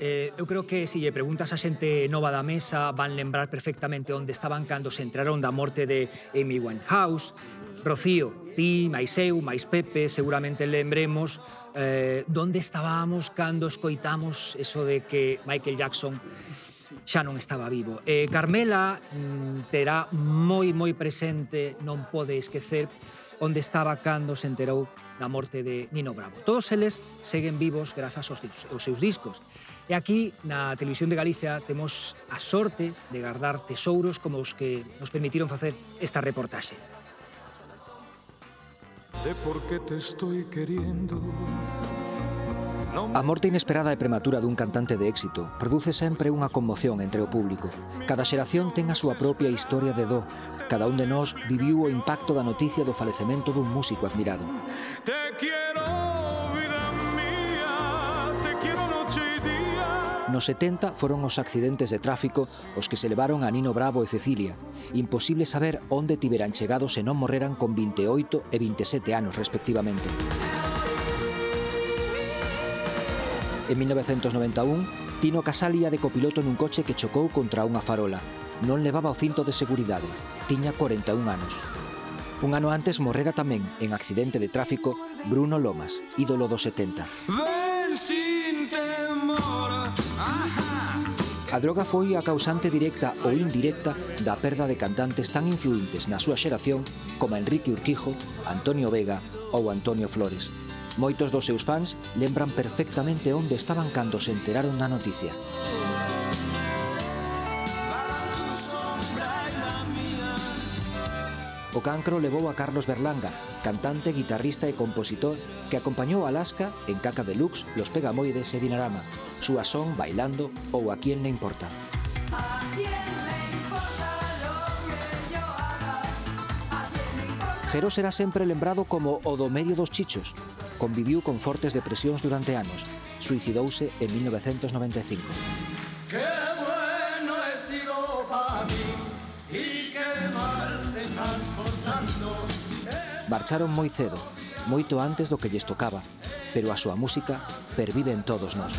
Eu creo que se lle preguntas a xente nova da mesa van lembrar perfectamente onde estaban cando se enteraron da morte de Amy Winehouse. Rocío, ti, máis eu, máis Pepe, seguramente lembremos donde estábamos cando escoitamos eso de que Michael Jackson xa non estaba vivo. Carmela terá moi presente, non pode esquecer onde estaba cando se enterou da morte de Nino Bravo. Todos eles seguen vivos grazas aos seus discos. E aquí, na Televisión de Galicia, temos a sorte de guardar tesouros como os que nos permitiron facer esta reportaxe. A morte inesperada e prematura dun cantante de éxito produce sempre unha conmoción entre o público. Cada xeración ten a súa propia historia de dó. Cada un de nós viviu o impacto da noticia do falecemento dun músico admirado. Nos 70 foron os accidentes de tráfico os que se levaron a Nino Bravo e Cecilia. Imposible saber onde tiveran chegado se non morreran con 28 e 27 anos, respectivamente. En 1991, Tino Casal ía de copiloto nun coche que chocou contra unha farola. Non levaba o cinto de seguridade. Tiña 41 anos. Un ano antes morrera tamén, en accidente de tráfico, Bruno Lomas, ídolo dos 70. A droga foi a causante directa ou indirecta da perda de cantantes tan influentes na súa xeración como Enrique Urquijo, Antonio Vega ou Antonio Flores. Moitos dos seus fans lembran perfectamente onde estaban cando se enteraron da noticia. O cancro levou a Carlos Berlanga, cantante, guitarrista e compositor que acompañou a Alaska en Caca Deluxe, Los Pegamoides e Dinarama, Súa Son, Bailando ou A Quién le importa. Jero será sempre lembrado como o do medio dos chichos. Conviviu con fortes depresións durante anos. Suicidouse en 1995. ¡Qué bueno he sido para ti! ¡Y qué mal te estás portando! Marcharon moi cedo, moito antes do que lles tocaba, pero a súa música pervive en todos nós.